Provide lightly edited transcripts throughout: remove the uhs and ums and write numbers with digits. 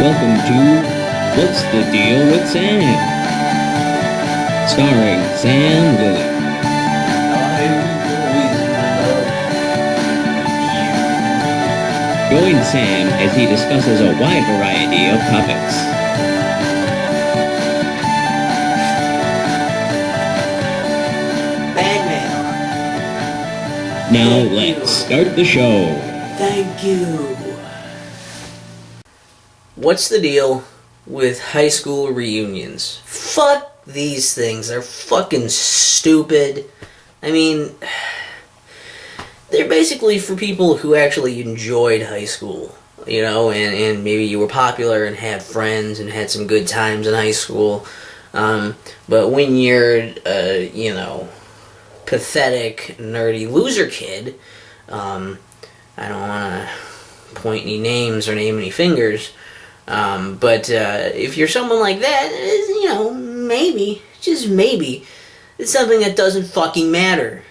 Welcome to What's the Deal with Sam? Starring Sam Lilly. Join Sam as he discusses a wide variety of topics. Batman. Now let's start the show. Thank you. What's the deal with high school reunions? Fuck these things. They're fucking stupid. I mean, they're basically for people who actually enjoyed high school, you know, and maybe you were popular and had friends and had some good times in high school. But when you're, pathetic, nerdy loser kid, I don't want to point any names or name any fingers, but if you're someone like that, maybe, just maybe, it's something that doesn't fucking matter,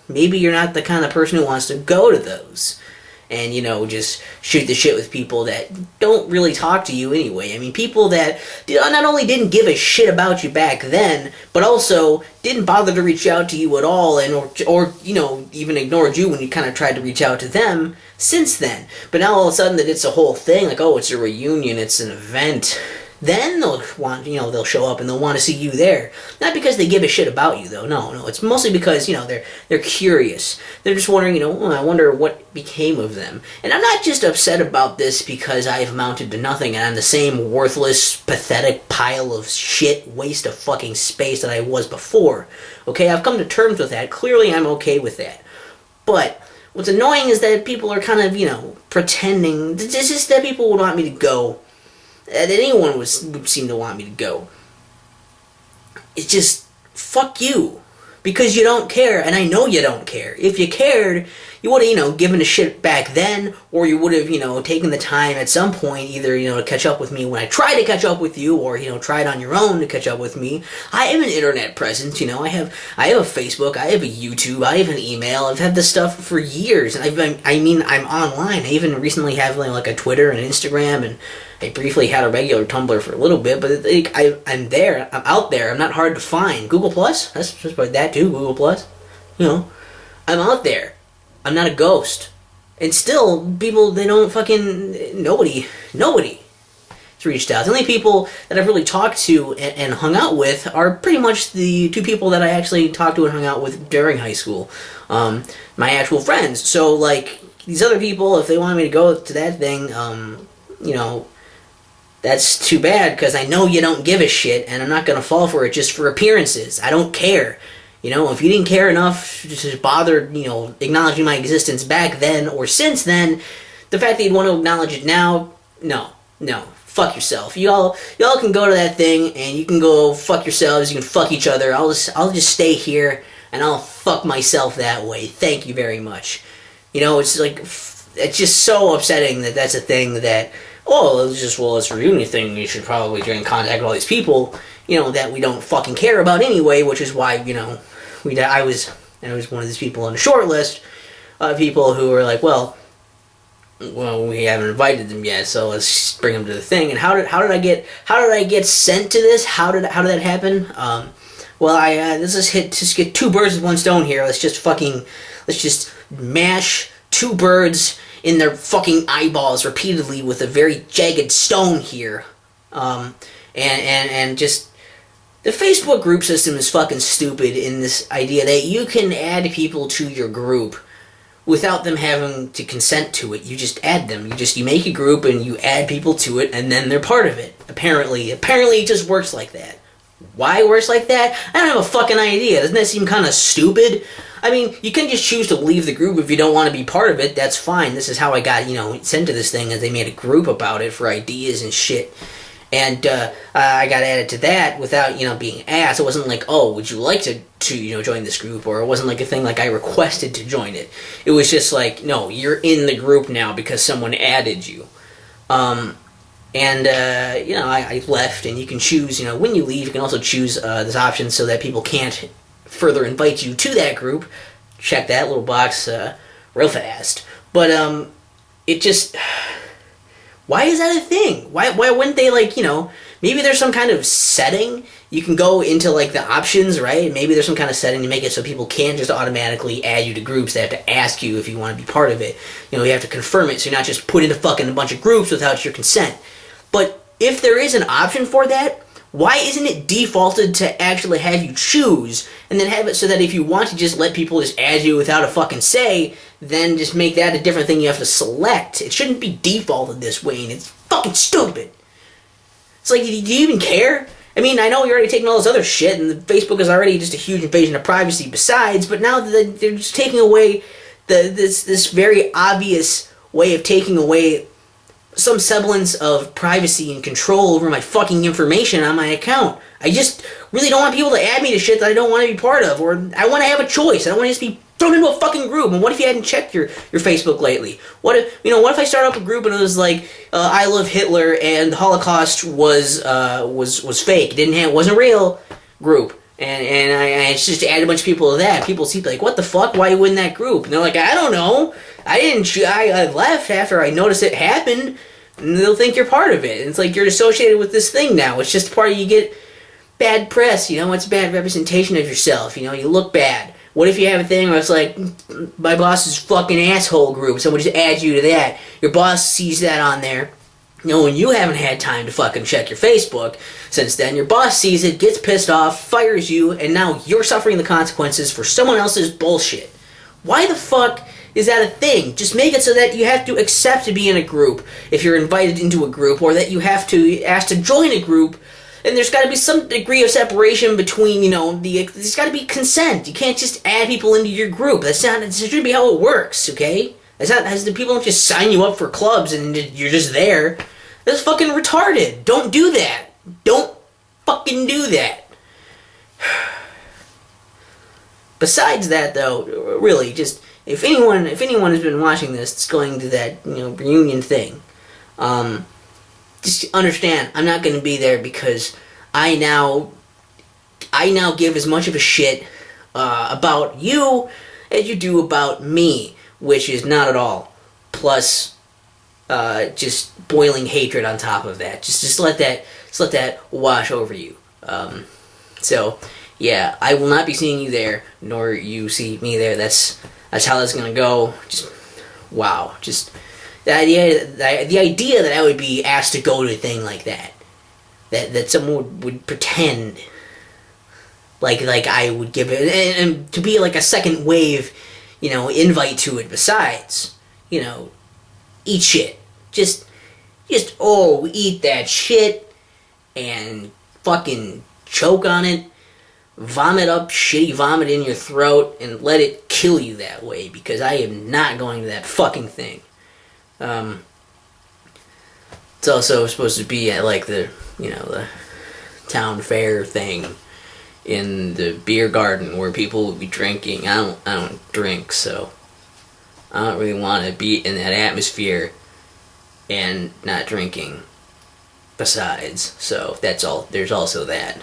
Maybe you're not the kind of person who wants to go to those and, just shoot the shit with people that don't really talk to you anyway. I mean, people that not only didn't give a shit about you back then, but also didn't bother to reach out to you at all, and or even ignored you when you kind of tried to reach out to them since then. But now all of a sudden that it's a whole thing, like, oh, it's a reunion, it's an event. Then they'll they'll show up and they'll want to see you there. Not because they give a shit about you, though. No. It's mostly because, they're curious. They're just wondering, I wonder what became of them. And I'm not just upset about this because I've amounted to nothing and I'm the same worthless, pathetic pile of shit, waste of fucking space that I was before. Okay, I've come to terms with that. Clearly I'm okay with that. But what's annoying is that people are kind of, pretending. It's just that people would want me to go. That anyone would seem to want me to go. It's just, fuck you. Because you don't care, and I know you don't care. If you cared, you would have, given a shit back then, or you would have, taken the time at some point, either, to catch up with me when I try to catch up with you, or, try it on your own to catch up with me. I have an internet presence, I have a Facebook, I have a YouTube, I have an email, I've had this stuff for years, and I'm online. I even recently have, like, a Twitter and Instagram, and I briefly had a regular Tumblr for a little bit, but I'm there. I'm out there. I'm not hard to find. Google Plus, that's just about that too. Google Plus, I'm out there. I'm not a ghost. And still, people, they don't fucking nobody has reached out. The only people that I've really talked to and hung out with are pretty much the two people that I actually talked to and hung out with during high school, my actual friends. So like these other people, if they wanted me to go to that thing, that's too bad, because I know you don't give a shit, and I'm not going to fall for it just for appearances. I don't care. If you didn't care enough to bother, acknowledging my existence back then or since then, the fact that you'd want to acknowledge it now, no. Fuck yourself. Y'all can go to that thing, and you can go fuck yourselves, you can fuck each other. I'll just stay here, and I'll fuck myself that way. Thank you very much. It's like, it's just so upsetting that that's a thing that, it's a reunion thing, we should probably get in contact with all these people, that we don't fucking care about anyway, which is why, I was one of these people on the short list of people who were like, well, we haven't invited them yet, so let's bring them to the thing. And how did I get sent to this? How did that happen? Let's just get two birds with one stone here. Let's just mash two birds in their fucking eyeballs repeatedly with a very jagged stone here. And just, the Facebook group system is fucking stupid in this idea that you can add people to your group without them having to consent to it. You just add them. You make a group and you add people to it, and then they're part of it. Apparently it just works like that. Why it works like that? I don't have a fucking idea. Doesn't that seem kind of stupid? I mean, you can just choose to leave the group if you don't want to be part of it. That's fine. This is how I got, sent to this thing, as they made a group about it for ideas and shit. And I got added to that without, being asked. It wasn't like, oh, would you like to join this group? Or it wasn't like a thing like I requested to join it. It was just like, no, you're in the group now because someone added you. I left, and you can choose, when you leave, you can also choose this option so that people can't further invite you to that group. Check that little box real fast. But it just, Why is that a thing? Why wouldn't they, like, maybe there's some kind of setting you can go into, like, the options, right? Maybe there's some kind of setting to make it so people can't just automatically add you to groups. They have to ask you if you want to be part of it. You have to confirm it, so you're not just put into fucking a bunch of groups without your consent. But if there is an option for that, why isn't it defaulted to actually have you choose, and then have it so that if you want to just let people just add you without a fucking say, then just make that a different thing you have to select? It shouldn't be defaulted this way, and it's fucking stupid. It's like, do you even care? I mean, I know you're already taking all this other shit, and Facebook is already just a huge invasion of privacy besides, but now they're just taking away this very obvious way of taking away some semblance of privacy and control over my fucking information on my account. I just really don't want people to add me to shit that I don't want to be part of, or I want to have a choice. I don't want to just be thrown into a fucking group. And what if you hadn't checked your Facebook lately? What if I start up a group and it was like, I love Hitler and the Holocaust was fake. It wasn't real group. And I just added a bunch of people to that. People see like, what the fuck? Why are you in that group? And they're like, I don't know. I left after I noticed it happened. And they'll think you're part of it. And it's like you're associated with this thing now. It's just part of, you get bad press, it's bad representation of yourself. You look bad. What if you have a thing where it's like, my boss's fucking asshole group, someone just adds you to that. Your boss sees that on there. And you haven't had time to fucking check your Facebook since then. Your boss sees it, gets pissed off, fires you, and now you're suffering the consequences for someone else's bullshit. Why the fuck is that a thing? Just make it so that you have to accept to be in a group if you're invited into a group, or that you have to ask to join a group, and there's got to be some degree of separation between, there's got to be consent. You can't just add people into your group. That shouldn't be how it works, okay? The people don't just sign you up for clubs and you're just there. That's fucking retarded. Don't do that. Don't fucking do that. Besides that, though, really, just, if anyone has been watching this, it's going to that, reunion thing, just understand, I'm not going to be there because I now give as much of a shit about you as you do about me, which is not at all. Plus, just boiling hatred on top of that. Just let that wash over you. So, yeah, I will not be seeing you there, nor you see me there. That's how that's gonna go. Just wow. Just the idea that I would be asked to go to a thing like that. That someone would pretend like I would give it, and to be like a second wave, invite to it. Besides, eat shit. Just eat that shit and fucking choke on it. Vomit up shitty vomit in your throat and let it kill you that way, because I am not going to that fucking thing. It's also supposed to be at like the town fair thing in the beer garden where people will be drinking. I don't drink, so I don't really want to be in that atmosphere and not drinking besides. So that's all. There's also that.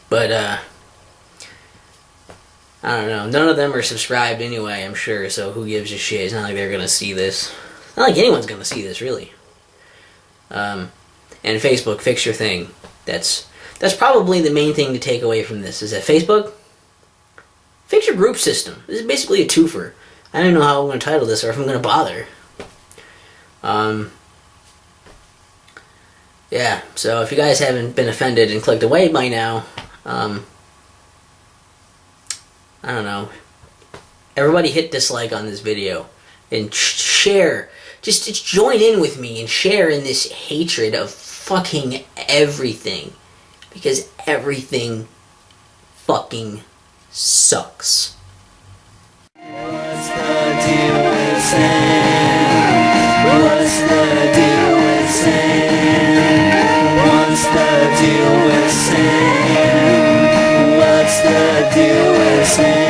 But I don't know. None of them are subscribed anyway, I'm sure, so who gives a shit? It's not like they're gonna see this. Not like anyone's gonna see this, really. And Facebook, fix your thing. That's probably the main thing to take away from this, is that Facebook, fix your group system. This is basically a twofer. I don't know how I'm going to title this, or if I'm going to bother. Yeah, so if you guys haven't been offended and clicked away by now, I don't know. Everybody hit dislike on this video and share. Just join in with me and share in this hatred of fucking everything, because everything fucking sucks. What's the deal with Sam? What's the deal with Sam? What's the deal with Sam? What's the deal with Sam?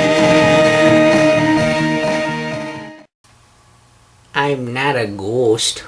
I'm not a ghost.